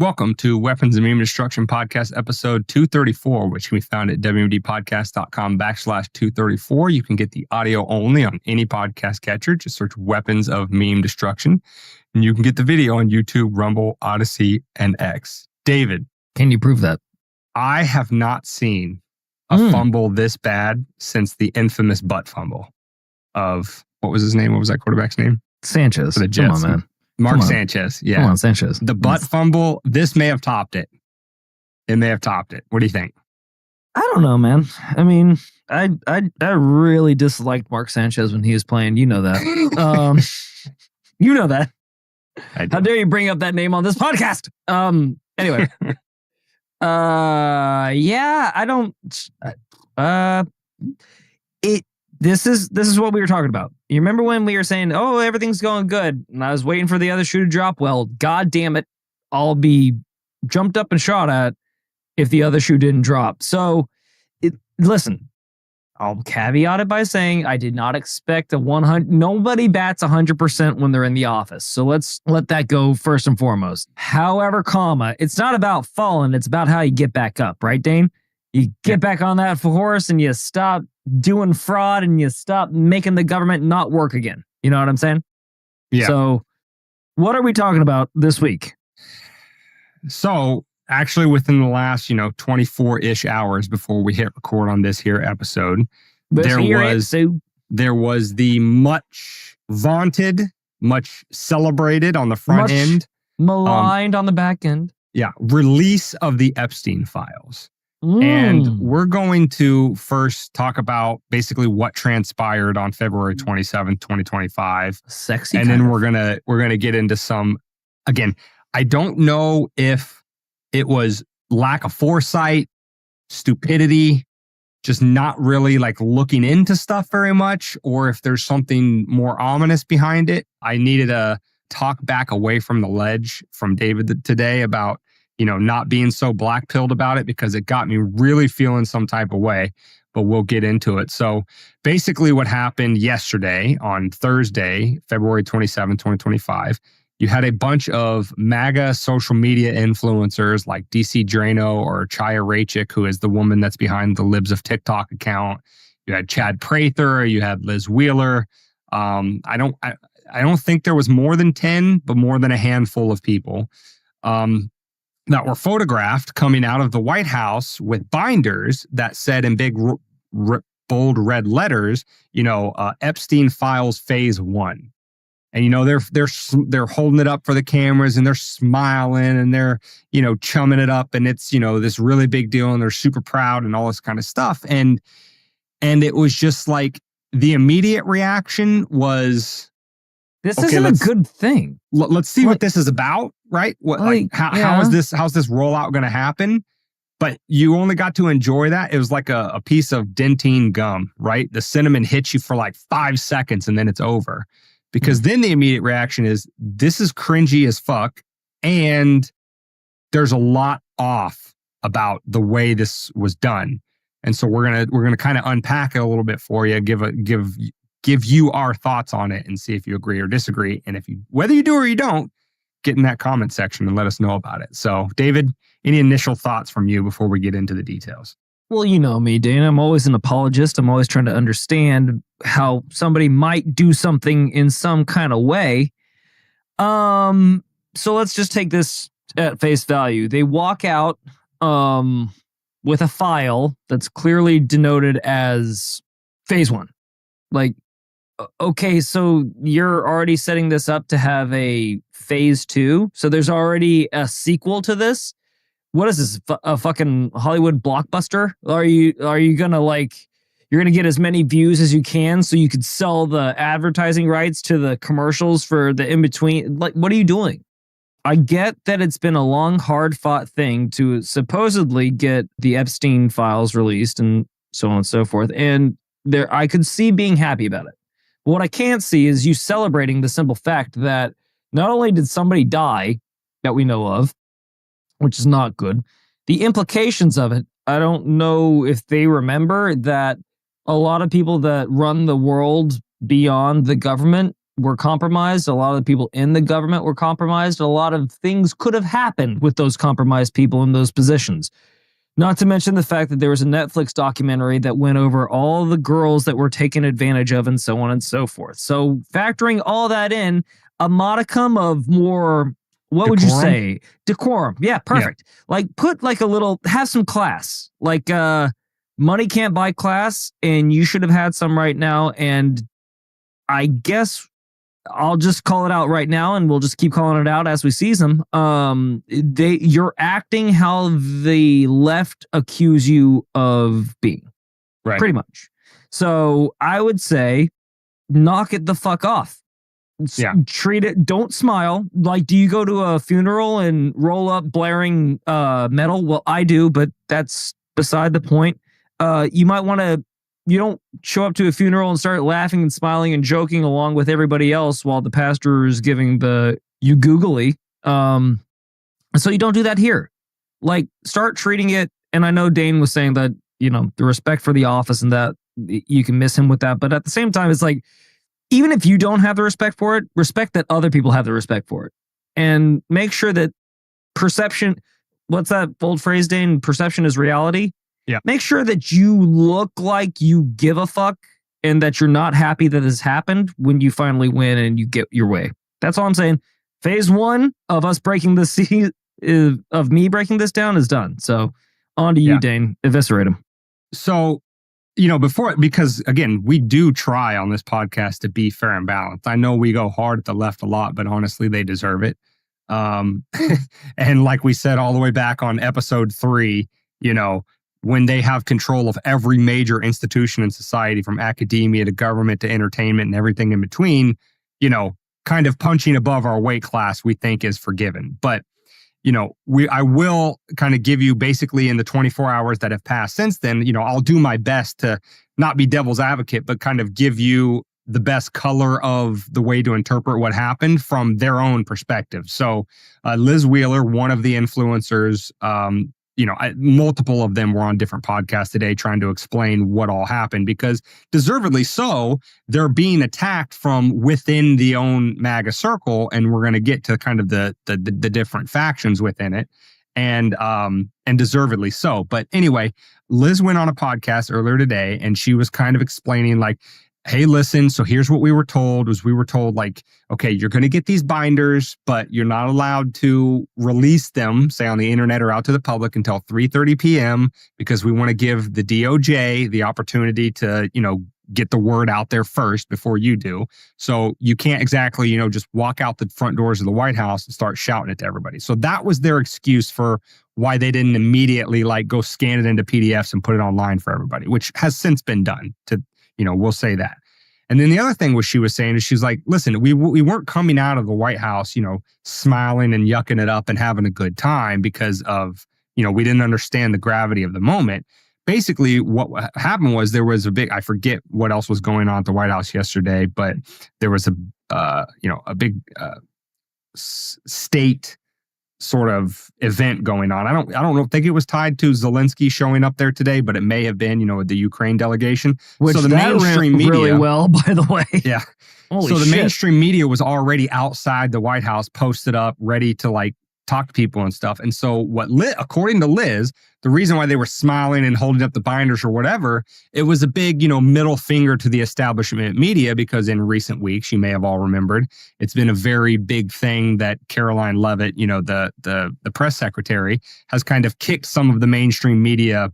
Welcome to Weapons and Meme Destruction Podcast, episode 234, which can be found at wmdpodcast.com/234. You can get the audio only on any podcast catcher. Just search Weapons of Meme Destruction. And you can get the video on YouTube, Rumble, Odyssey, and X. David. Can you prove that? I have not seen a fumble this bad since the infamous butt fumble of, what was his name? What was that quarterback's name? Sanchez. For the Jets. Come on, man. Mark Sanchez. Yeah. Come on, Sanchez. The butt fumble, this may have topped it. It may have topped it. What do you think? I don't know, man. I mean, I really disliked Mark Sanchez when he was playing. You know that. You know that. How dare you bring up that name on this podcast? Anyway. Yeah, I don't. This is what we were talking about. You remember when we were saying, "Oh, everything's going good," and I was waiting for the other shoe to drop? Well, god damn it, I'll be jumped up and shot at if the other shoe didn't drop. So, listen, I'll caveat it by saying I did not expect a 100. Nobody bats 100% when they're in the office. So let's let that go first and foremost. However, it's not about falling. It's about how you get back up, right, Dane? You get back on that horse and you stop doing fraud and you stop making the government not work again. You know what I'm saying? Yeah. So what are we talking about this week? So actually within the last, 24-ish hours before we hit record on this here episode, there was the much vaunted, much celebrated on the front end. Maligned on the back end. Yeah. Release of the Epstein files. And we're going to first talk about basically what transpired on February 27th, 2025. Sexy. And then we're gonna get into some, again, I don't know if it was lack of foresight, stupidity, just not really like looking into stuff very much, or if there's something more ominous behind it. I needed to talk back away from the ledge from David today about not being so black-pilled about it because it got me really feeling some type of way, but we'll get into it. So basically what happened yesterday on Thursday, February 27, 2025, you had a bunch of MAGA social media influencers like DC Drano or Chaya Raichik, who is the woman that's behind the Libs of TikTok account. You had Chad Prather, you had Liz Wheeler. I don't think there was more than 10, but more than a handful of people. That were photographed coming out of the White House with binders that said in big, bold red letters, Epstein files phase 1. And, they're holding it up for the cameras and they're smiling and they're, chumming it up. And it's, this really big deal and they're super proud and all this kind of stuff. And it was just like the immediate reaction was, this isn't a good thing. Let's see what this is about, right? How's this rollout going to happen? But you only got to enjoy that. It was like a piece of dentine gum, right? The cinnamon hits you for like 5 seconds and then it's over. Because then the immediate reaction is, this is cringy as fuck. And there's a lot off about the way this was done. And so we're gonna kind of unpack it a little bit for you, give you our thoughts on it and see if you agree or disagree. And whether you do or you don't, get in that comment section and let us know about it. So, David, any initial thoughts from you before we get into the details? Well, you know me, Dana. I'm always an apologist. I'm always trying to understand how somebody might do something in some kind of way. So let's just take this at face value. They walk out with a file that's clearly denoted as phase 1. Like, okay, so you're already setting this up to have a phase 2. So there's already a sequel to this. What is this? A fucking Hollywood blockbuster? Are you gonna you're gonna get as many views as you can so you could sell the advertising rights to the commercials for the in between? Like, what are you doing? I get that it's been a long, hard fought thing to supposedly get the Epstein files released and so on and so forth. And I could see being happy about it. What I can't see is you celebrating the simple fact that not only did somebody die that we know of, which is not good, the implications of it, I don't know if they remember that a lot of people that run the world beyond the government were compromised. A lot of the people in the government were compromised. A lot of things could have happened with those compromised people in those positions. Not to mention the fact that there was a Netflix documentary that went over all the girls that were taken advantage of and so on and so forth. So factoring all that in, a modicum of more, what would you say? Decorum. Yeah, perfect. Yeah. Like put like a little, have some class. Like money can't buy class, and you should have had some right now. And I guess I'll just call it out right now, and we'll just keep calling it out as we seize them. You're acting how the left accuse you of being, right? Pretty much. So I would say, knock it the fuck off. Yeah. Treat it. Don't smile. Like, do you go to a funeral and roll up blaring metal? Well, I do, but that's beside the point. You might want to. You don't show up to a funeral and start laughing and smiling and joking along with everybody else while the pastor is giving the you googly. So you don't do that here. Like, start treating it. And I know Dane was saying that, you know, the respect for the office and that you can miss him with that. But at the same time, it's like, even if you don't have the respect for it, respect that other people have the respect for it. And make sure that perception, what's that old phrase, Dane? Perception is reality. Yeah. Make sure that you look like you give a fuck and that you're not happy that this happened when you finally win and you get your way. That's all I'm saying. Phase 1 of us breaking this, of me breaking this down is done. So on to you, Dane. Eviscerate him. So, you know, because again, we do try on this podcast to be fair and balanced. I know we go hard at the left a lot, but honestly, they deserve it. And like we said all the way back on episode 3, you know, when they have control of every major institution in society, from academia to government to entertainment and everything in between, you know, kind of punching above our weight class, we think is forgiven. But, you know, I will kind of give you basically in the 24 hours that have passed since then, you know, I'll do my best to not be devil's advocate, but kind of give you the best color of the way to interpret what happened from their own perspective. So Liz Wheeler, one of the influencers, you know, multiple of them were on different podcasts today trying to explain what all happened, because deservedly so, they're being attacked from within the own MAGA circle. And we're going to get to kind of the different factions within it, and deservedly so. But anyway, Liz went on a podcast earlier today and she was kind of explaining like, hey, listen, so here's what we were told like, okay, you're going to get these binders, but you're not allowed to release them, say on the internet or out to the public until 3:30 p.m. because we want to give the DOJ the opportunity to, you know, get the word out there first before you do. So you can't exactly, you know, just walk out the front doors of the White House and start shouting it to everybody. So that was their excuse for why they didn't immediately like go scan it into PDFs and put it online for everybody, which has since been done to, you know, we'll say that. And then the other thing was she was saying is she's like, listen, we weren't coming out of the White House, you know, smiling and yucking it up and having a good time because of, you know, we didn't understand the gravity of the moment. Basically, what happened was there was a big, I forget what else was going on at the White House yesterday, but there was a big state sort of event going on. I don't think it was tied to Zelensky showing up there today, but it may have been, you know, with the Ukraine delegation. Which so the mainstream media really well, by the way. Yeah. Holy so the shit. mainstream media was already outside the White House, posted up, ready to like talk to people and stuff. And so according to Liz, the reason why they were smiling and holding up the binders or whatever, it was a big, you know, middle finger to the establishment media, because in recent weeks, you may have all remembered, it's been a very big thing that Caroline Leavitt, you know, the press secretary, has kind of kicked some of the mainstream media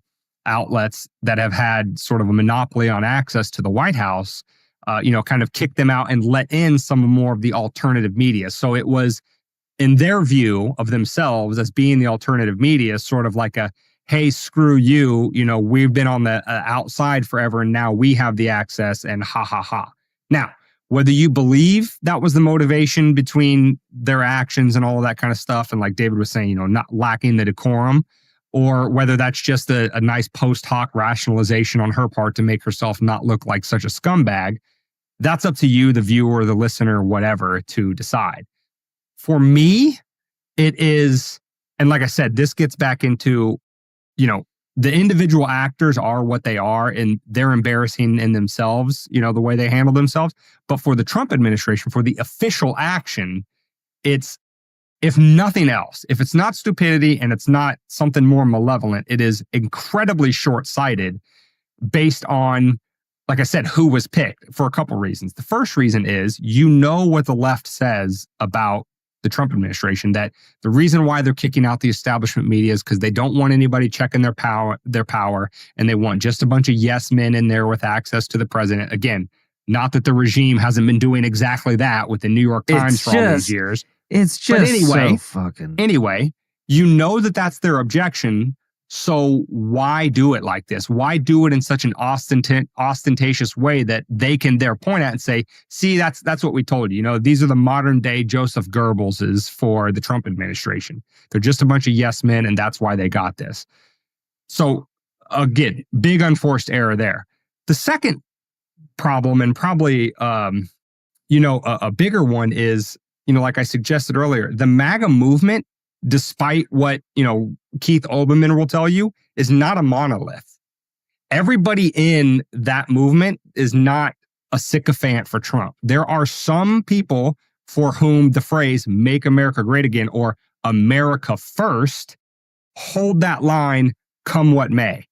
outlets that have had sort of a monopoly on access to the White House, you know, kind of kicked them out and let in some more of the alternative media. So it was, in their view of themselves as being the alternative media, sort of like a, hey, screw you, you know, we've been on the outside forever and now we have the access and ha, ha, ha. Now, whether you believe that was the motivation between their actions and all of that kind of stuff, and like David was saying, you know, not lacking the decorum, or whether that's just a nice post hoc rationalization on her part to make herself not look like such a scumbag, that's up to you, the viewer, the listener, whatever, to decide. For me, it is, and like I said, this gets back into, you know, the individual actors are what they are, and they're embarrassing in themselves, the way they handle themselves. But for the Trump administration, for the official action, it's, if nothing else, if it's not stupidity and it's not something more malevolent, it is incredibly short-sighted based on, like I said, who was picked, for a couple reasons. The first reason is, what the left says about the Trump administration, that the reason why they're kicking out the establishment media is because they don't want anybody checking their power, and they want just a bunch of yes men in there with access to the president. Again, not that the regime hasn't been doing exactly that with the New York Times for all these years. It's just so fucking... Anyway, that's their objection. So why do it like this? Why do it in such an ostentatious way that they can there point at and say, see, that's what we told you. These are the modern day Joseph Goebbelses for the Trump administration. They're just a bunch of yes men, and that's why they got this. So again, big unforced error there. The second problem, and probably a bigger one, is, like I suggested earlier, the MAGA movement, despite what, Keith Olbermann will tell you, is not a monolith. Everybody in that movement is not a sycophant for Trump. There are some people for whom the phrase "Make America Great Again" or "America First" hold that line come what may.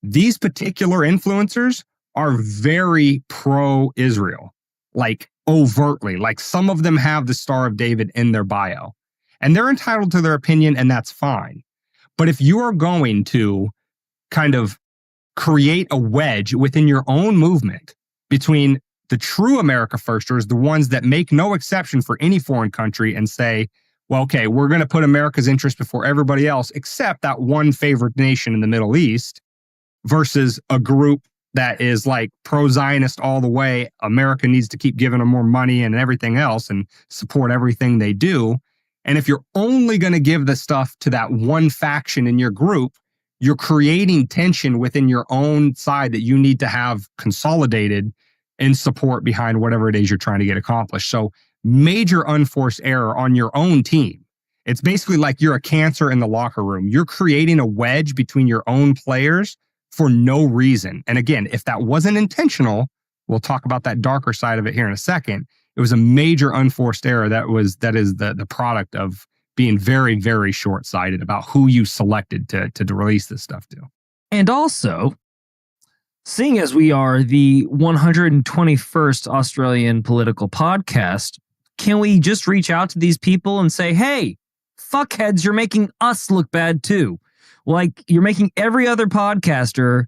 These particular influencers are very pro-Israel, like overtly. Like, some of them have the Star of David in their bio. And they're entitled to their opinion, and that's fine. But if you are going to kind of create a wedge within your own movement between the true America Firsters, the ones that make no exception for any foreign country, and say, well, okay, we're going to put America's interest before everybody else except that one favored nation in the Middle East, versus a group that is like pro-Zionist all the way, America needs to keep giving them more money and everything else and support everything they do. And if you're only going to give the stuff to that one faction in your group, you're creating tension within your own side that you need to have consolidated in support behind whatever it is you're trying to get accomplished. So major unforced error on your own team. It's basically like you're a cancer in the locker room. You're creating a wedge between your own players for no reason. And again, if that wasn't intentional, we'll talk about that darker side of it here in a second. It was a major unforced error that is the product of being very, very short-sighted about who you selected to release this stuff to. And also, seeing as we are the 121st Australian political podcast, can we just reach out to these people and say, hey, fuckheads, you're making us look bad too. Like, you're making every other podcaster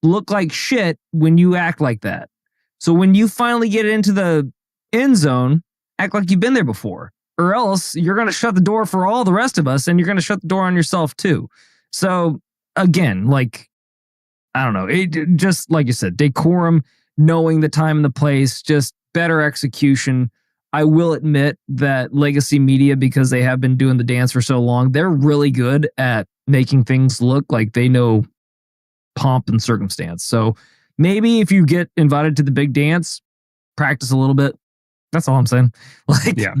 look like shit when you act like that. So when you finally get into the end zone, act like you've been there before, or else you're going to shut the door for all the rest of us, and you're going to shut the door on yourself too. So again, like, I don't know, it just, like you said, decorum, knowing the time and the place, just better execution. I will admit that legacy media, because they have been doing the dance for so long, they're really good at making things look like they know pomp and circumstance. So maybe if you get invited to the big dance, practice a little bit. That's all I'm saying. Like, yeah.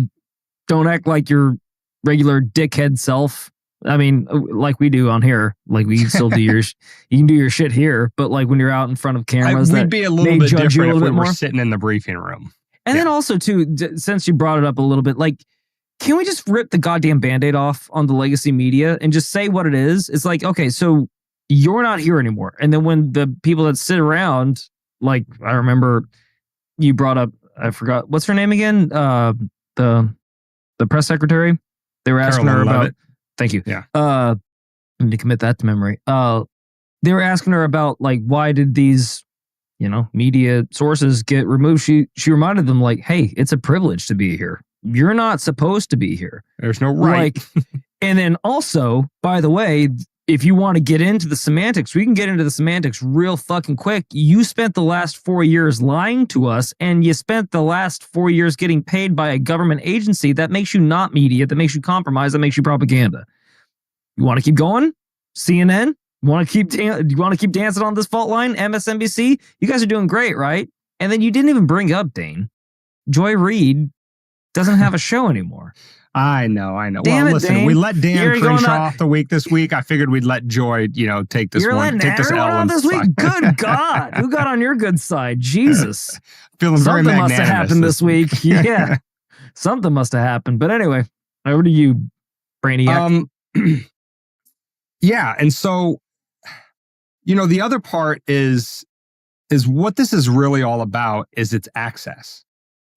Don't act like your regular dickhead self. I mean, like we do on here. Like, we can still do you can do your shit here, but like when you're out in front of cameras, we'd be a little bit different if we were sitting in the briefing room. And then also too, since you brought it up a little bit, like, can we just rip the goddamn Band-Aid off on the legacy media and just say what it is? It's like, okay, so you're not here anymore. And then when the people that sit around, like, I remember you brought up, I forgot, what's her name again? The press secretary. They were asking her about, thank you. Yeah. I need to commit that to memory. They were asking her about, like, why did these, media sources get removed? She reminded them, like, hey, it's a privilege to be here. You're not supposed to be here. There's no right. Like, and then also, by the way, if you want to get into the semantics, we can get into the semantics real fucking quick. You spent the last 4 years lying to us, and you spent the last 4 years getting paid by a government agency. That makes you not media. That makes you compromise. That makes you propaganda. You want to keep going? CNN? You want to keep dancing on this fault line? MSNBC? You guys are doing great, right? And then you didn't even bring up, Dane, Joy Reid doesn't have a show anymore. I know. Damn Well, it, listen, Dane. we let Dan You're going Crenshaw on- off the week this week. I figured we'd let Joy, take this You're one, letting take this everyone L on and this week. side. Good God, who got on your good side? Jesus, Feeling very something must have magnanimous happened this week. Yeah, something must have happened. But anyway, over to you, Brainiac. Yeah, and so the other part is what this is really all about is its access,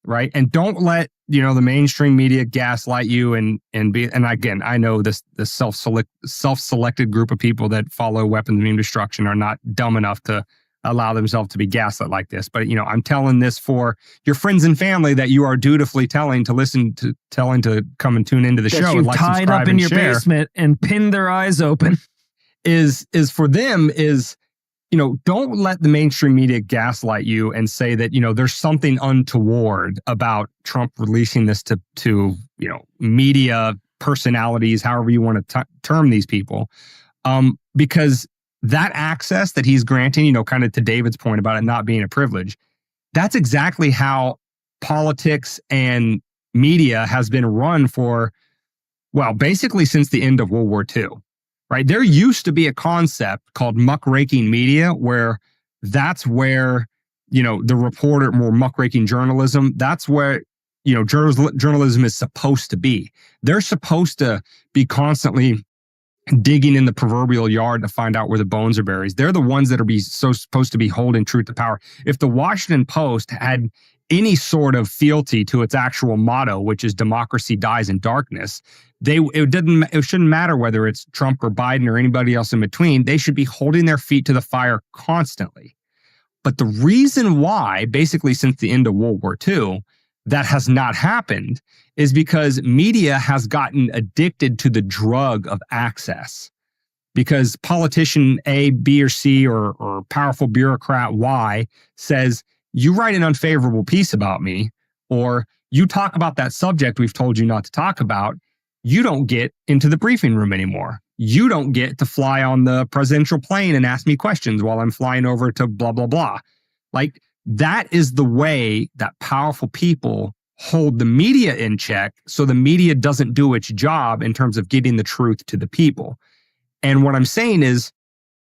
right? And don't let the mainstream media gaslight you and again, I know this self-selected group of people that follow weapons of mass destruction are not dumb enough to allow themselves to be gaslit like this. But I'm telling this for your friends and family that you are dutifully telling to come and tune into the show. You and like, tied up in your basement and pinned their eyes open. Is for them is don't let the mainstream media gaslight you and say that, there's something untoward about Trump releasing this to media personalities, however you want to term these people. Because that access that he's granting, kind of to David's point about it not being a privilege, that's exactly how politics and media has been run for, well, basically since the end of World War II. Right. There used to be a concept called muckraking media where that's where, the reporter, more muckraking journalism, that's where, journalism is supposed to be. They're supposed to be constantly digging in the proverbial yard to find out where the bones are buried. They're the ones that are supposed to be holding truth to power. If the Washington Post had any sort of fealty to its actual motto, which is democracy dies in darkness, it shouldn't matter whether it's Trump or Biden or anybody else in between. They should be holding their feet to the fire constantly. But the reason why, basically since the end of World War II, that has not happened is because media has gotten addicted to the drug of access. Because politician A, B, or C, or powerful bureaucrat Y says, you write an unfavorable piece about me, or you talk about that subject we've told you not to talk about, you don't get into the briefing room anymore. You don't get to fly on the presidential plane and ask me questions while I'm flying over to blah, blah, blah. Like, that is the way that powerful people hold the media in check so the media doesn't do its job in terms of getting the truth to the people. And what I'm saying is,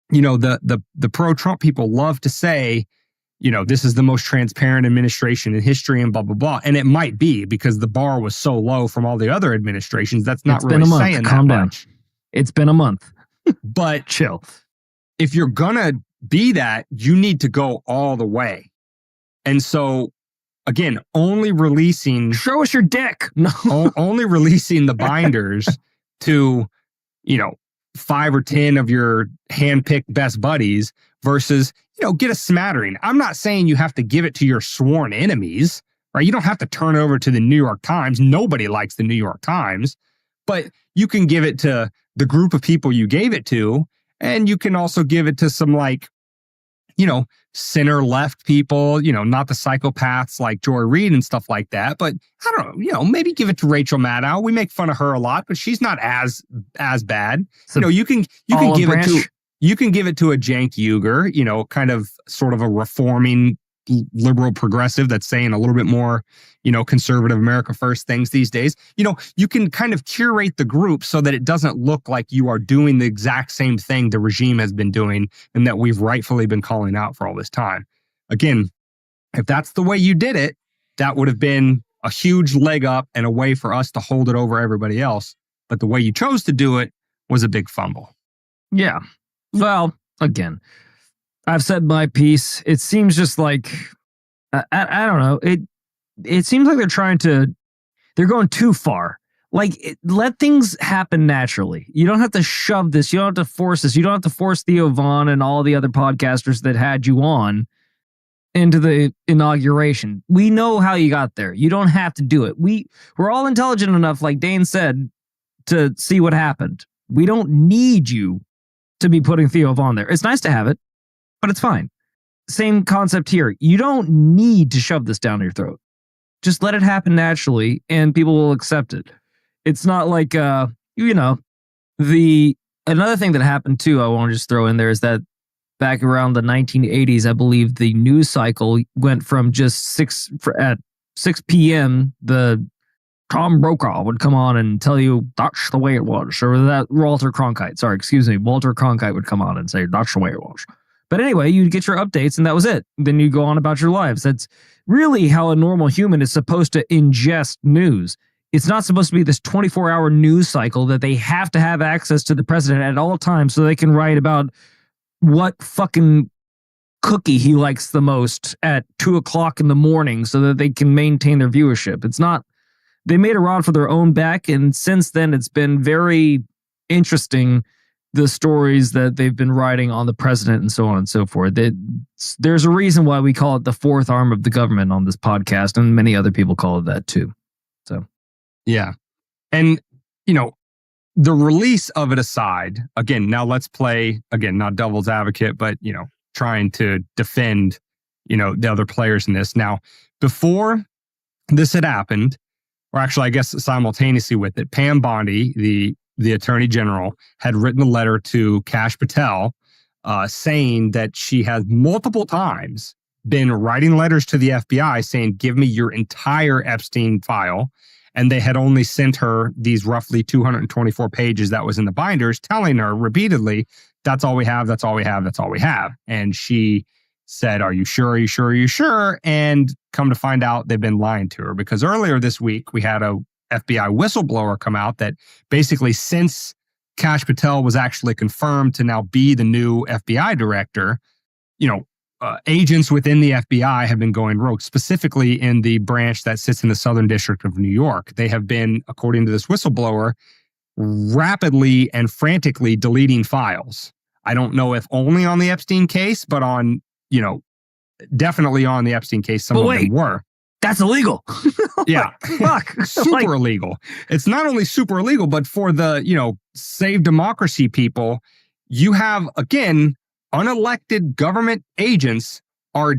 the pro-Trump people love to say, this is the most transparent administration in history and blah, blah, blah. And it might be because the bar was so low from all the other administrations. That's not really saying that much. It's been a month. But chill. If you're going to be that, you need to go all the way. And so, again, only releasing... Show us your dick. No. Only releasing the binders to, 5 or 10 of your handpicked best buddies versus... get a smattering. I'm not saying you have to give it to your sworn enemies, right? You don't have to turn it over to the New York Times. Nobody likes the New York Times, but you can give it to the group of people you gave it to. And you can also give it to some center left people, not the psychopaths like Joy Reid and stuff like that. But I don't know, maybe give it to Rachel Maddow. We make fun of her a lot, but she's not as bad. So you can give it to... You can give it to a Cenk Uygur, kind of sort of a reforming liberal progressive that's saying a little bit more, conservative America first things these days. You can kind of curate the group so that it doesn't look like you are doing the exact same thing the regime has been doing and that we've rightfully been calling out for all this time. Again, if that's the way you did it, that would have been a huge leg up and a way for us to hold it over everybody else. But the way you chose to do it was a big fumble. Yeah. Well, again, I've said my piece. It seems just like, I don't know. It seems like they're going too far. Like, let things happen naturally. You don't have to shove this. You don't have to force this. You don't have to force Theo Vaughn and all the other podcasters that had you on into the inauguration. We know how you got there. You don't have to do it. We're all intelligent enough, like Dane said, to see what happened. We don't need you to be putting Theo Vaughn there. It's nice to have it, but it's fine. Same concept here. You don't need to shove this down your throat. Just let it happen naturally and people will accept it. It's not like, another thing that happened too, I want to just throw in there is that back around the 1980s, I believe the news cycle went from just at 6 p.m., the Tom Brokaw would come on and tell you that's the way it was, or that Walter Cronkite would come on and say that's the way it was. But anyway, you'd get your updates and that was it. Then you go on about your lives. That's really how a normal human is supposed to ingest news. It's not supposed to be this 24-hour news cycle that they have to have access to the president at all times so they can write about what fucking cookie he likes the most at 2:00 in the morning so that they can maintain their viewership. It's not, they made a rod for their own back. And since then, it's been very interesting, the stories that they've been writing on the president and so on and so forth. There's a reason why we call it the fourth arm of the government on this podcast, and many other people call it that too. So, yeah. And, the release of it aside, again, now let's play, not devil's advocate, but, trying to defend, the other players in this. Now, before this had happened, or actually, I guess simultaneously with it, Pam Bondi, the Attorney General, had written a letter to Kash Patel saying that she has multiple times been writing letters to the FBI saying, give me your entire Epstein file. And they had only sent her these roughly 224 pages that was in the binders, telling her repeatedly, that's all we have, that's all we have, that's all we have. And she said, are you sure, are you sure, are you sure? And come to find out, they've been lying to her, because earlier this week, we had a FBI whistleblower come out that basically, since Kash Patel was actually confirmed to now be the new FBI director, agents within the FBI have been going rogue, specifically in the branch that sits in the Southern District of New York. They have been, according to this whistleblower, rapidly and frantically deleting files. I don't know if only on the Epstein case, but on, definitely on the Epstein case, some of them were. That's illegal. Yeah. Fuck. Super illegal. It's not only super illegal, but for the, Save Democracy people, you have, again, unelected government agents are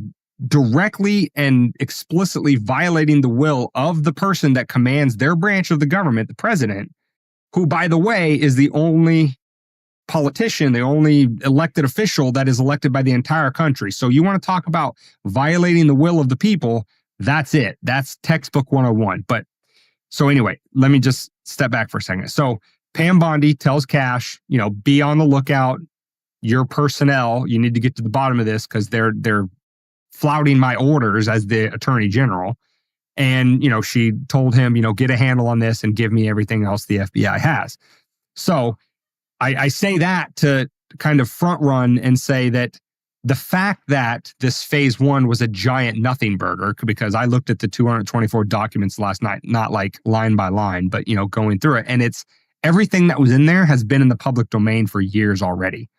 directly and explicitly violating the will of the person that commands their branch of the government, the president, who, by the way, is the only politician, the only elected official that is elected by the entire country. So you want to talk about violating the will of the people, that's it. That's textbook 101. But so anyway, let me just step back for a second. So Pam Bondi tells Kash, be on the lookout. Your personnel, you need to get to the bottom of this because they're flouting my orders as the Attorney General. And, she told him, get a handle on this and give me everything else the FBI has. So I say that to kind of front run and say that the fact that this phase one was a giant nothing burger, because I looked at the 224 documents last night, not like line by line, but, going through it. And it's everything that was in there has been in the public domain for years already.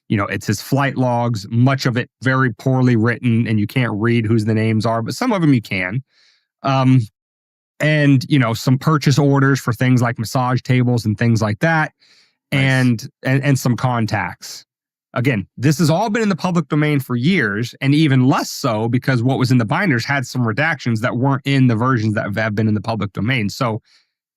It's his flight logs, much of it very poorly written, and you can't read whose the names are, but some of them you can. And, some purchase orders for things like massage tables and things like that, nice. and some contacts. Again, this has all been in the public domain for years, and even less so because what was in the binders had some redactions that weren't in the versions that have been in the public domain. So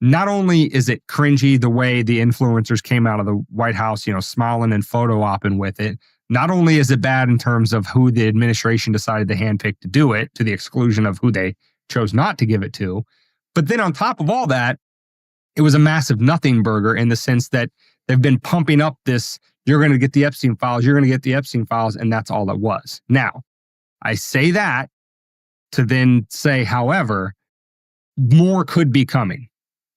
not only is it cringy the way the influencers came out of the White House, smiling and photo opping with it, not only is it bad in terms of who the administration decided to handpick to do it, to the exclusion of who they chose not to give it to, but then on top of all that, it was a massive nothing burger in the sense that they've been pumping up this, you're going to get the Epstein files, you're going to get the Epstein files, and that's all it was. Now, I say that to then say, however, more could be coming.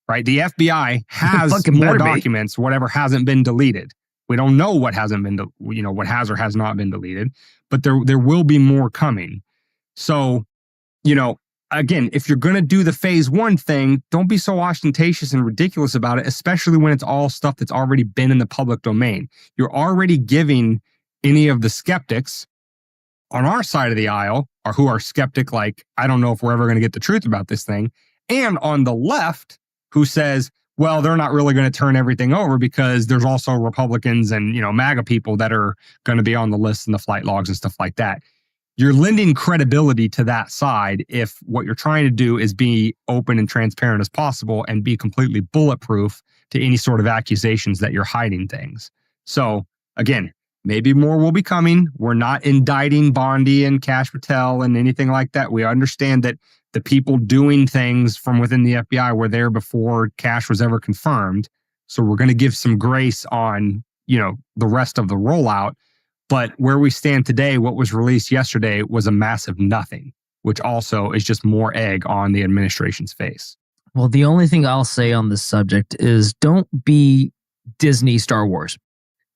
Right? The FBI has more documents, whatever hasn't been deleted. We don't know what hasn't been, what has or has not been deleted, but there will be more coming. So, again, if you're going to do the phase one thing, don't be so ostentatious and ridiculous about it, especially when it's all stuff that's already been in the public domain. You're already giving any of the skeptics on our side of the aisle, or who are skeptic, like, I don't know if we're ever going to get the truth about this thing, and on the left, who says, well, they're not really going to turn everything over because there's also Republicans and, MAGA people that are going to be on the list and the flight logs and stuff like that. You're lending credibility to that side if what you're trying to do is be open and transparent as possible and be completely bulletproof to any sort of accusations that you're hiding things. So again, maybe more will be coming. We're not indicting Bondi and Kash Patel and anything like that. We understand that the people doing things from within the FBI were there before cash was ever confirmed. So we're going to give some grace on, the rest of the rollout. But where we stand today, what was released yesterday was a massive nothing, which also is just more egg on the administration's face. Well, the only thing I'll say on this subject is don't be Disney Star Wars.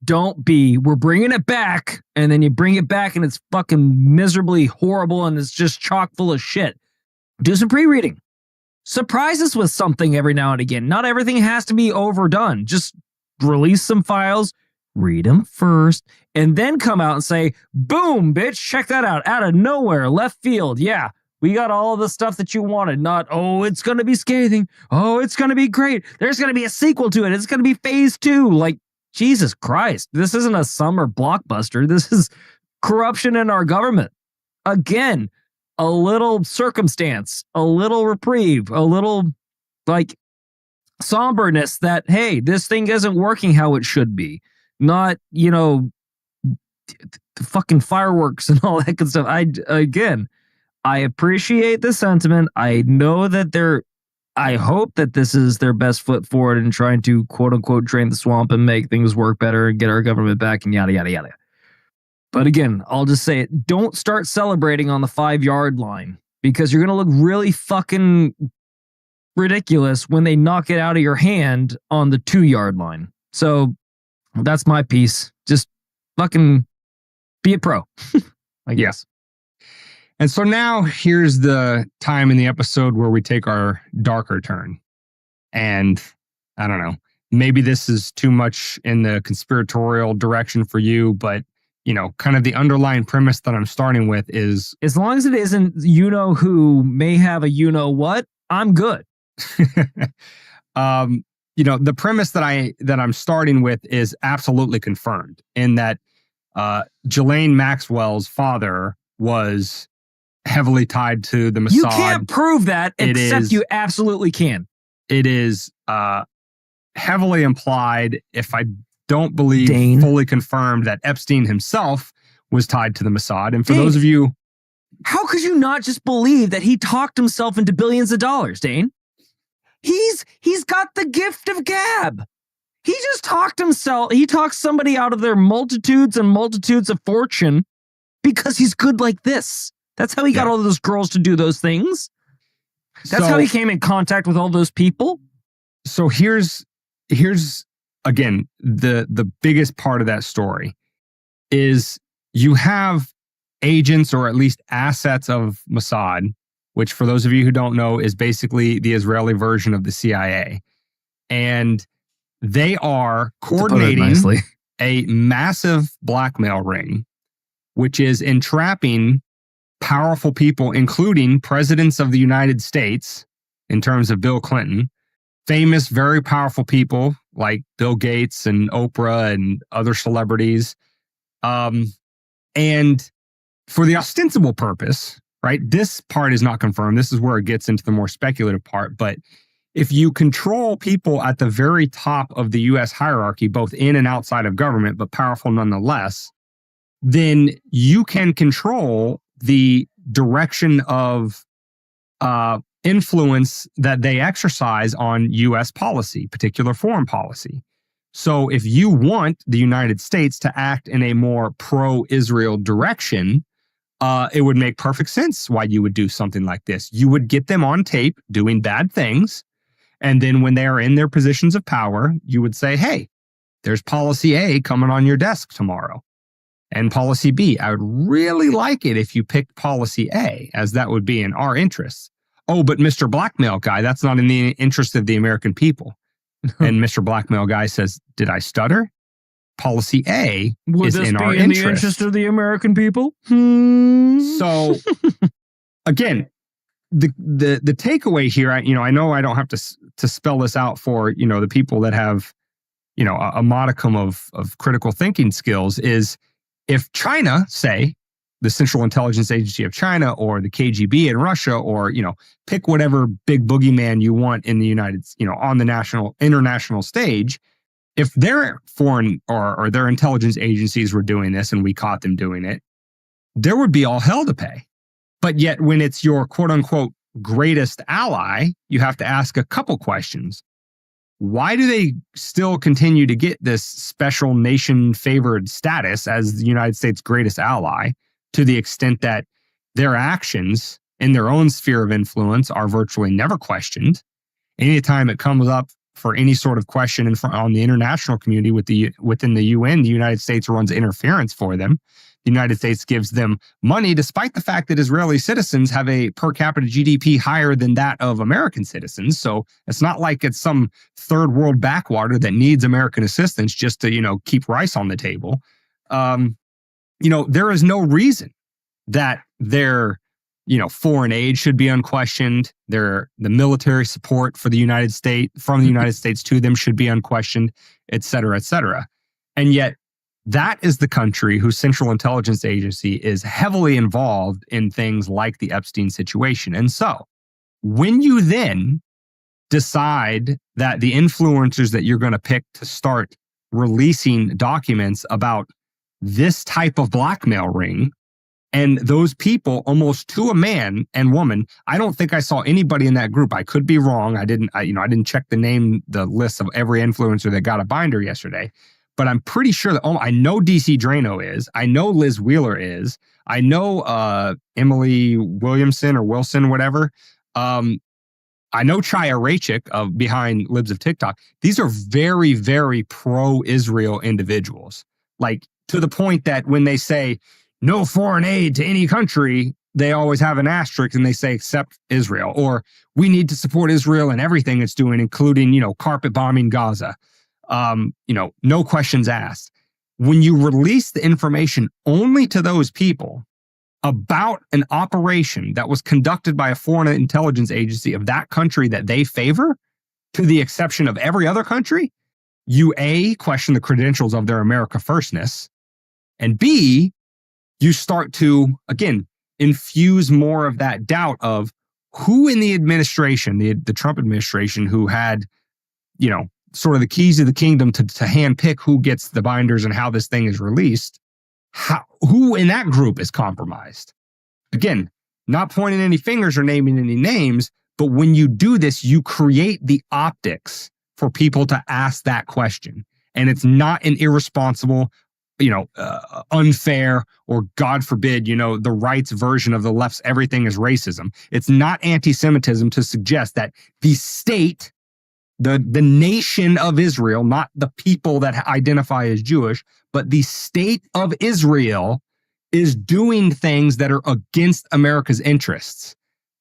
Don't be, we're bringing it back, and then you bring it back and it's fucking miserably horrible and it's just chock full of shit. Do some pre-reading. Surprise us with something every now and again. Not everything has to be overdone. Just release some files, read them first, and then come out and say, boom, bitch, check that out. Out of nowhere, left field. Yeah, we got all of the stuff that you wanted. Not, oh, it's going to be scathing. Oh, it's going to be great. There's going to be a sequel to it. It's going to be phase 2. Like, Jesus Christ, this isn't a summer blockbuster. This is corruption in our government. Again, a little circumstance, a little reprieve, a little like somberness that, hey, this thing isn't working how it should be. Not, the fucking fireworks and all that good stuff. I appreciate the sentiment. I know that I hope that this is their best foot forward in trying to quote unquote drain the swamp and make things work better and get our government back and yada, yada, yada. But again, I'll just say it. Don't start celebrating on the 5-yard line because you're going to look really fucking ridiculous when they knock it out of your hand on the 2-yard line. So that's my piece. Just fucking be a pro, I guess. And so now here's the time in the episode where we take our darker turn. And I don't know, maybe this is too much in the conspiratorial direction for you, but kind of the underlying premise that I'm starting with is, as long as it isn't who may have a what, I'm good. The premise that I'm starting with is absolutely confirmed in that Ghislaine Maxwell's father was heavily tied to the Mossad. You can't prove that, except you absolutely can. It is heavily implied, if I don't believe fully confirmed, that Epstein himself was tied to the Mossad. And for those of you... How could you not just believe that he talked himself into billions of dollars, Dane? He's got the gift of gab. He just talked himself. He talked somebody out of their multitudes and multitudes of fortune because he's good like this. That's how he got all those girls to do those things. That's how he came in contact with all those people. So here's again, the biggest part of that story is you have agents or at least assets of Mossad, which for those of you who don't know is basically the Israeli version of the CIA. And they are coordinating a massive blackmail ring, which is entrapping powerful people, including presidents of the United States, in terms of Bill Clinton, famous, very powerful people like Bill Gates and Oprah and other celebrities. And for the ostensible purpose, right? This part is not confirmed. This is where it gets into the more speculative part. But if you control people at the very top of the U.S. hierarchy, both in and outside of government, but powerful nonetheless, then you can control the direction of influence that they exercise on U.S. policy, particular foreign policy. So if you want the United States to act in a more pro-Israel direction, it would make perfect sense why you would do something like this. You would get them on tape doing bad things. And then when they are in their positions of power, you would say, hey, there's policy A coming on your desk tomorrow. And policy B, I would really like it if you picked policy A, as that would be in our interests. Oh, but Mr. Blackmail Guy, that's not in the interest of the American people. And Mr. Blackmail Guy says, did I stutter? Policy A is in our interest. Would this be in the interest of the American people? So, again, the takeaway here, I know I don't have to spell this out for, the people that have, a modicum of critical thinking skills, is if China, say, the Central Intelligence Agency of China or the KGB in Russia, or, pick whatever big boogeyman you want in the on the international stage, if their foreign or their intelligence agencies were doing this and we caught them doing it, there would be all hell to pay. But yet when it's your quote unquote greatest ally, you have to ask a couple questions. Why do they still continue to get this special nation favored status as the United States' greatest ally, to the extent that their actions in their own sphere of influence are virtually never questioned? Anytime it comes up for any sort of question on the international community within the UN, the United States runs interference for them. The United States gives them money, despite the fact that Israeli citizens have a per capita GDP higher than that of American citizens. So it's not like it's some third world backwater that needs American assistance just to, keep rice on the table. There is no reason that their, foreign aid should be unquestioned. The military support for the United States, from the United States to them, should be unquestioned, et cetera, et cetera. And yet, that is the country whose Central Intelligence Agency is heavily involved in things like the Epstein situation. And so, when you then decide that the influencers that you're going to pick to start releasing documents about this type of blackmail ring, and those people, almost to a man and woman, I don't think I saw anybody in that group. I could be wrong. I didn't check the list of every influencer that got a binder yesterday. But I'm pretty sure that I know DC Drano is. I know Liz Wheeler is. I know Emily Williamson or Wilson, whatever. I know Chaya Raichik of behind Libs of TikTok. These are very, very pro-Israel individuals. Like, to the point that when they say no foreign aid to any country, they always have an asterisk and they say except Israel, or we need to support Israel and everything it's doing, including, carpet bombing Gaza. No questions asked. When you release the information only to those people about an operation that was conducted by a foreign intelligence agency of that country that they favor, to the exception of every other country, you A, question the credentials of their America firstness, and B, you start to, again, infuse more of that doubt of who in the administration, the Trump administration, who had, sort of the keys to the kingdom to handpick who gets the binders and how this thing is released, who in that group is compromised? Again, not pointing any fingers or naming any names, but when you do this, you create the optics for people to ask that question. And it's not an irresponsible, unfair, or God forbid, the right's version of the left's everything is racism. It's not anti-Semitism to suggest that the state, the nation of Israel, not the people that identify as Jewish, but the state of Israel is doing things that are against America's interests.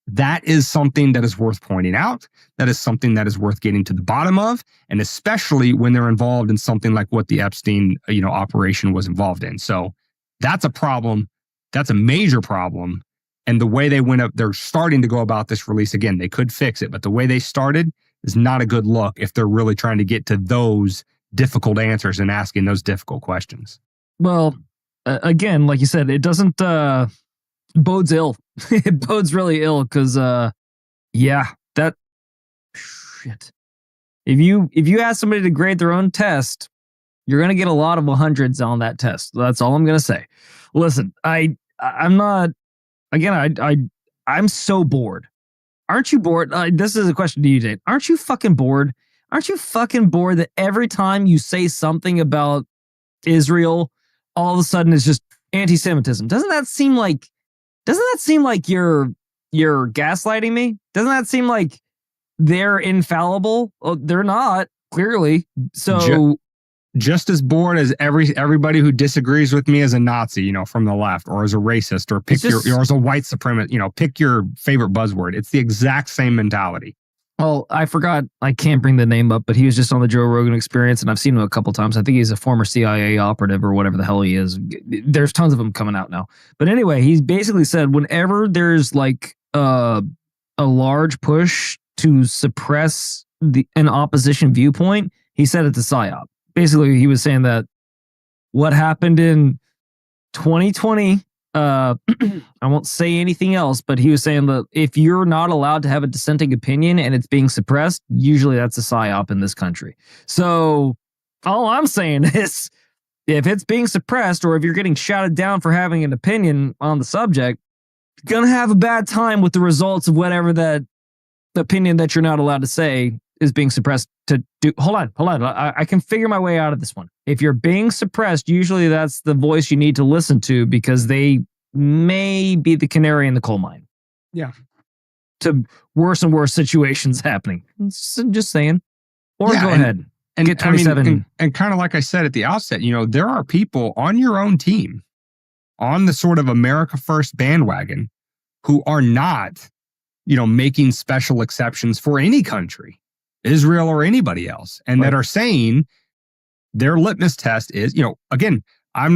That is something that is worth pointing out. That is something that is worth getting to the bottom of, and especially when they're involved in something like what the Epstein, operation was involved in. So that's a problem. That's a major problem. And the way they went up, they're starting to go about this release again. They could fix it, but the way they started is not a good look if they're really trying to get to those difficult answers and asking those difficult questions. Well, again, like you said, it doesn't bodes ill. It bodes really ill because, that shit. If you ask somebody to grade their own test, you're gonna get a lot of 100s on that test. That's all I'm gonna say. Listen, I'm not. Again, I'm so bored. Aren't you bored? This is a question to you, Dave. Aren't you fucking bored? Aren't you fucking bored that every time you say something about Israel, all of a sudden it's just anti-Semitism? Doesn't that seem like you're gaslighting me? Doesn't that seem like they're infallible? Well, they're not, clearly. So just as bored as everybody who disagrees with me as a Nazi, from the left, or as a racist, or or as a white supremacist, pick your favorite buzzword. It's the exact same mentality. Oh, I forgot. I can't bring the name up, but he was just on the Joe Rogan Experience, and I've seen him a couple times. I think he's a former CIA operative or whatever the hell he is. There's tons of them coming out now. But anyway, he's basically said whenever there's like a large push to suppress an opposition viewpoint, he said it's a psyop. Basically, he was saying that what happened in 2020, I won't say anything else, but he was saying that if you're not allowed to have a dissenting opinion and it's being suppressed, usually that's a psyop in this country. So all I'm saying is if it's being suppressed, or if you're getting shouted down for having an opinion on the subject, gonna have a bad time with the results of whatever that opinion that you're not allowed to say is being suppressed to do. Hold on. I can figure my way out of this one. If you're being suppressed, usually that's the voice you need to listen to because they may be the canary in the coal mine. Yeah. To worse and worse situations happening. Just saying. Or go ahead. And get 27. And kind of like I said at the outset, there are people on your own team, on the sort of America First bandwagon, who are not, making special exceptions for any country, Israel or anybody else, and that are saying their litmus test is, again, I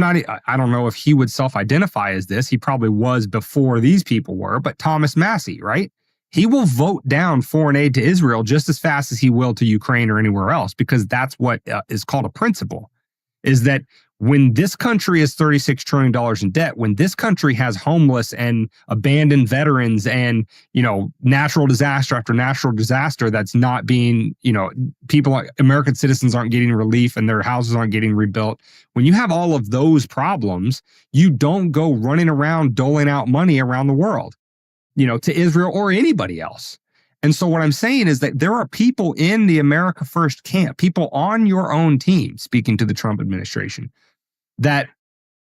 don't know if he would self-identify as this. He probably was before these people were, but Thomas Massey, right? He will vote down foreign aid to Israel just as fast as he will to Ukraine or anywhere else, because that's what is called a principle, is that when this country is $36 trillion in debt, when this country has homeless and abandoned veterans and, natural disaster after natural disaster that's not being, American citizens aren't getting relief and their houses aren't getting rebuilt. When you have all of those problems, you don't go running around doling out money around the world, to Israel or anybody else. And so what I'm saying is that there are people in the America First camp, people on your own team, speaking to the Trump administration, that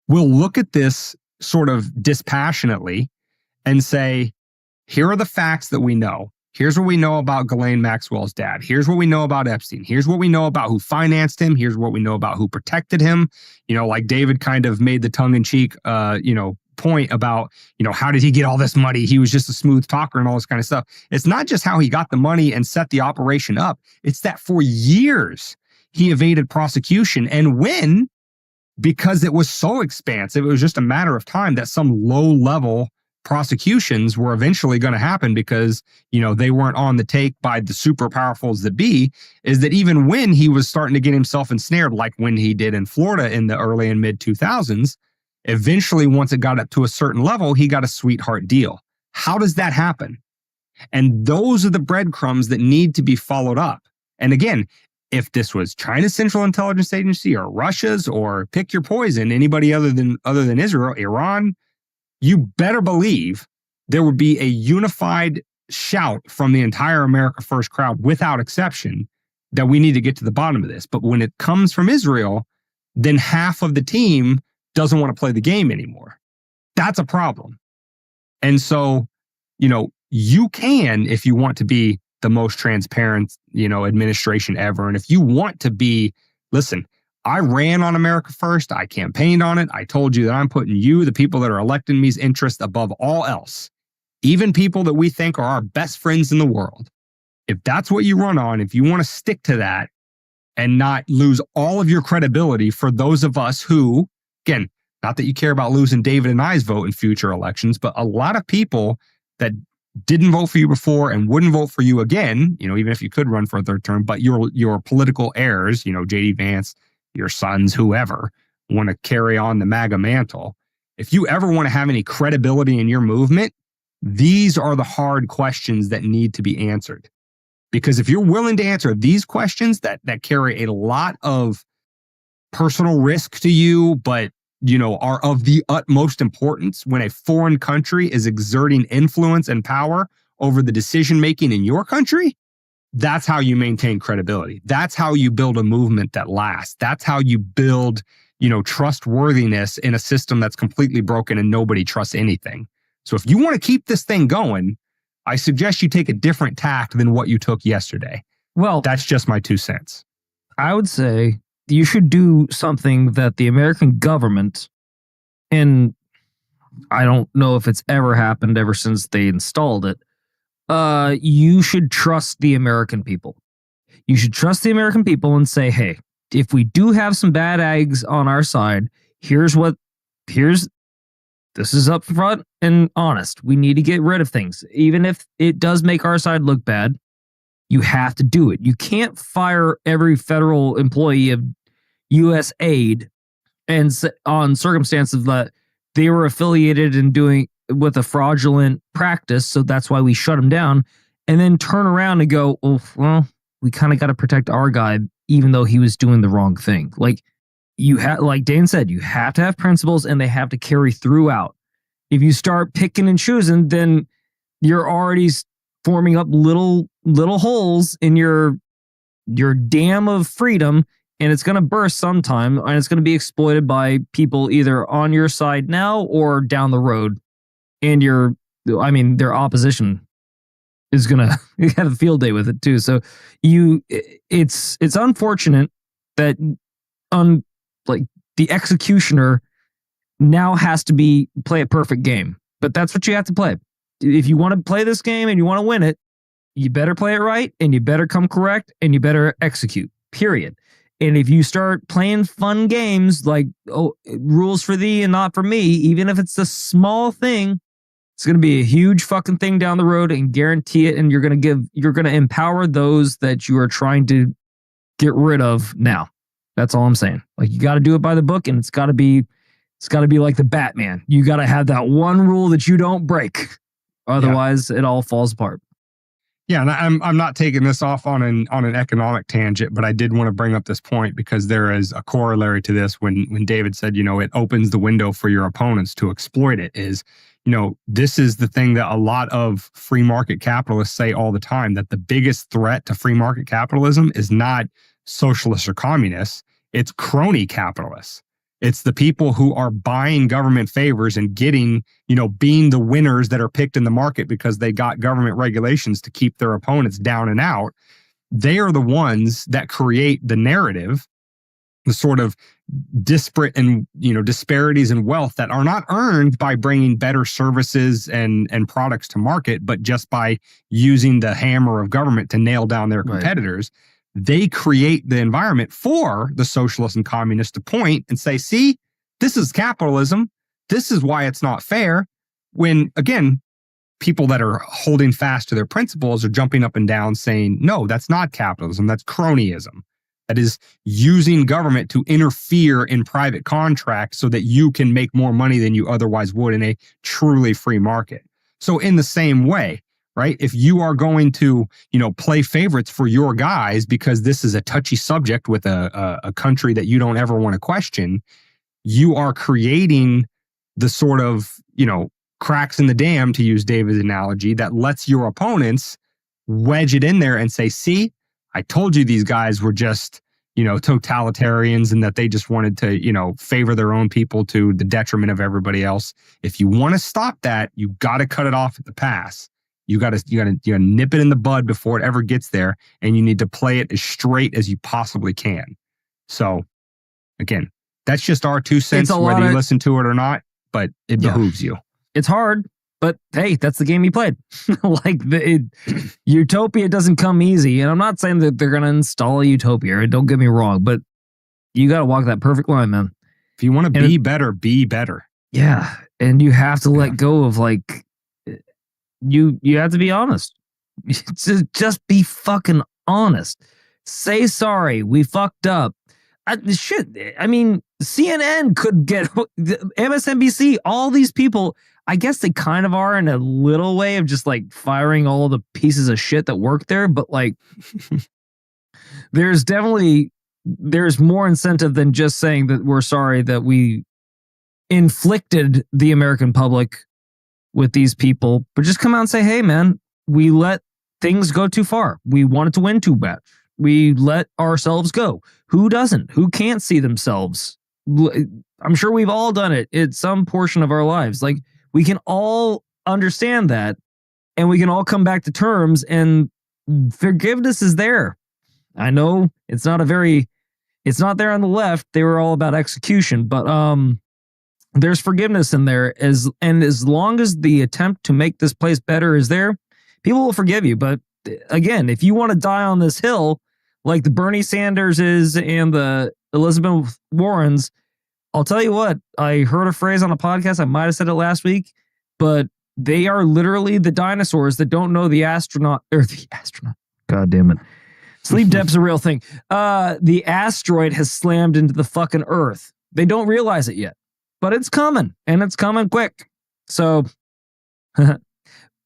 will look at this sort of dispassionately and say, here are the facts that we know. Here's what we know about Ghislaine Maxwell's dad. Here's what we know about Epstein. Here's what we know about who financed him. Here's what we know about who protected him. Like David kind of made the tongue-in-cheek, point about, how did he get all this money? He was just a smooth talker and all this kind of stuff. It's not just how he got the money and set the operation up. It's that for years he evaded prosecution. And when, because it was so expansive, it was just a matter of time that some low-level prosecutions were eventually going to happen because, they weren't on the take by the super powerfuls that be, is that even when he was starting to get himself ensnared, like when he did in Florida in the early and mid 2000s, eventually, once it got up to a certain level, he got a sweetheart deal. How does that happen? And those are the breadcrumbs that need to be followed up. And again, if this was China's Central Intelligence Agency or Russia's or pick your poison, anybody other than Israel, Iran, you better believe there would be a unified shout from the entire America First crowd without exception that we need to get to the bottom of this. But when it comes from Israel, then half of the team doesn't want to play the game anymore. That's a problem. And so, you can, if you want to be the most transparent, administration ever. And if you want to be, listen, I ran on America First. I campaigned on it. I told you that I'm putting you, the people that are electing me's interest above all else, even people that we think are our best friends in the world. If that's what you run on, if you want to stick to that and not lose all of your credibility for those of us who, again, not that you care about losing David and I's vote in future elections, but a lot of people that didn't vote for you before and wouldn't vote for you again, even if you could run for a third term, but your political heirs, J.D. Vance, your sons, whoever, want to carry on the MAGA mantle. If you ever want to have any credibility in your movement, these are the hard questions that need to be answered. Because if you're willing to answer these questions that carry a lot of personal risk to you, but are of the utmost importance when a foreign country is exerting influence and power over the decision-making in your country, that's how you maintain credibility. That's how you build a movement that lasts. That's how you build, trustworthiness in a system that's completely broken and nobody trusts anything. So if you want to keep this thing going, I suggest you take a different tack than what you took yesterday. Well, that's just my 2 cents. I would say you should do something that the American government, and I don't know if it's ever happened ever since they installed it, you should trust the American people. You should trust the American people and say, hey, if we do have some bad eggs on our side, this is up front and honest. We need to get rid of things. Even if it does make our side look bad, you have to do it. You can't fire every federal employee of U.S. aid and on circumstances that they were affiliated in doing with a fraudulent practice, so that's why we shut them down, and then turn around and go, oh, well, we kind of got to protect our guy, even though he was doing the wrong thing. Like Dan said, you have to have principles, and they have to carry throughout. If you start picking and choosing, then you're already forming up little holes in your dam of freedom, and it's going to burst sometime, and it's going to be exploited by people either on your side now or down the road. And their opposition is going to have a field day with it too. So it's unfortunate that the executioner now has to play a perfect game, but that's what you have to play. If you want to play this game and you want to win it, you better play it right, and you better come correct, and you better execute, period. And if you start playing fun games like, rules for thee and not for me, even if it's a small thing, it's going to be a huge fucking thing down the road, and guarantee it. And you're going to empower those that you are trying to get rid of now. That's all I'm saying. Like, you got to do it by the book, and it's got to be like the Batman. You got to have that one rule that you don't break. Otherwise, it all falls apart. Yeah, and I'm not taking this off on an economic tangent, but I did want to bring up this point because there is a corollary to this when David said, it opens the window for your opponents to exploit it. Is, this is the thing that a lot of free market capitalists say all the time, that the biggest threat to free market capitalism is not socialists or communists, it's crony capitalists. It's the people who are buying government favors and getting, being the winners that are picked in the market because they got government regulations to keep their opponents down and out. They are the ones that create the narrative, the sort of disparate and, disparities in wealth that are not earned by bringing better services and products to market, but just by using the hammer of government to nail down their competitors. Right. They create the environment for the socialists and communists to point and say, see, this is capitalism. This is why it's not fair. When, again, people that are holding fast to their principles are jumping up and down saying, no, that's not capitalism. That's cronyism. That is using government to interfere in private contracts so that you can make more money than you otherwise would in a truly free market. So in the same way, right? If you are going to, play favorites for your guys because this is a touchy subject with a country that you don't ever want to question, you are creating the sort of, cracks in the dam, to use David's analogy, that lets your opponents wedge it in there and say, see, I told you these guys were just, totalitarians and that they just wanted to, favor their own people to the detriment of everybody else. If you want to stop that, you got to cut it off at the pass. You got to nip it in the bud before it ever gets there, and you need to play it as straight as you possibly can. So, again, that's just our 2 cents, whether you listen to it or not, but it behooves you. It's hard, but hey, that's the game you played. Utopia doesn't come easy, and I'm not saying that they're going to install a utopia. Don't get me wrong, but you got to walk that perfect line, man. If you want to be better, be better. Yeah, and you have to let go of You have to be honest. Just be fucking honest. Say sorry. We fucked up. CNN could get MSNBC. All these people, I guess they kind of are in a little way of just firing all the pieces of shit that work there. But there's more incentive than just saying that we're sorry that we inflicted the American public with these people, but just come out and say, hey, man, we let things go too far. We wanted to win too bad. We let ourselves go. Who doesn't? Who can't see themselves? I'm sure we've all done it at some portion of our lives. We can all understand that, and we can all come back to terms, and forgiveness is there. I know it's not there on the left. They were all about execution, but there's forgiveness in there, as long as the attempt to make this place better is there, people will forgive you. But again, if you want to die on this hill, like the Bernie Sanders is and the Elizabeth Warrens, I'll tell you what, I heard a phrase on a podcast, I might have said it last week, but they are literally the dinosaurs that don't know the astronaut. God damn it. Sleep depth's a real thing. The asteroid has slammed into the fucking Earth. They don't realize it yet. But it's coming, and it's coming quick. So,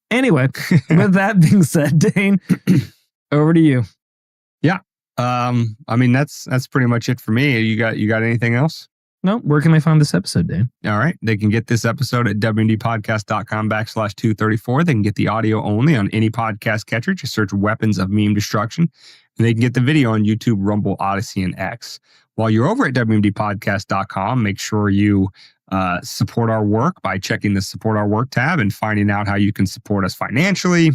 anyway, with that being said, Dane, over to you. Yeah. That's pretty much it for me. You got anything else? No, where can they find this episode, Dan? All right. They can get this episode at WMDpodcast.com/234. They can get the audio only on any podcast catcher. Just search Weapons of Meme Destruction. And they can get the video on YouTube, Rumble, Odyssey, and X. While you're over at WMDpodcast.com, make sure you support our work by checking the Support Our Work tab and finding out how you can support us financially.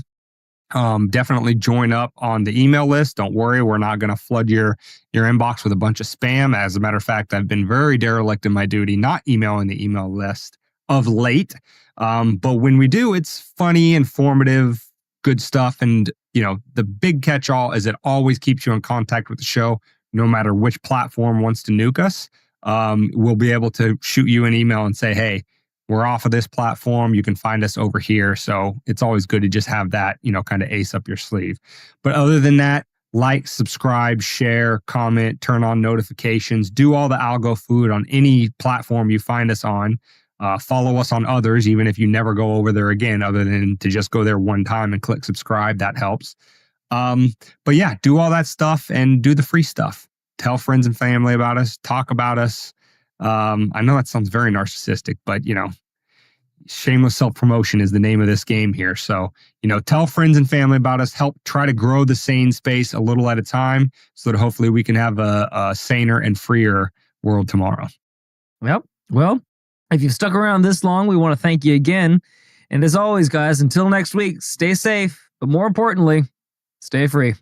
Definitely join up on the email list. Don't worry, we're not going to flood your inbox with a bunch of spam. As a matter of fact, I've been very derelict in my duty, not emailing the email list of late. But when we do, it's funny, informative, good stuff. And, the big catch-all is it always keeps you in contact with the show, no matter which platform wants to nuke us. We'll be able to shoot you an email and say, hey, we're off of this platform. You can find us over here. So it's always good to just have that, kind of ace up your sleeve. But other than that, like, subscribe, share, comment, turn on notifications, do all the algo food on any platform you find us on. Follow us on others, even if you never go over there again, other than to just go there one time and click subscribe. That helps. But yeah, do all that stuff and do the free stuff. Tell friends and family about us. Talk about us. I know that sounds very narcissistic, but shameless self-promotion is the name of this game here. So, tell friends and family about us, help try to grow the sane space a little at a time so that hopefully we can have a saner and freer world tomorrow. Yep. Well, if you've stuck around this long, we want to thank you again. And as always, guys, until next week, stay safe, but more importantly, stay free.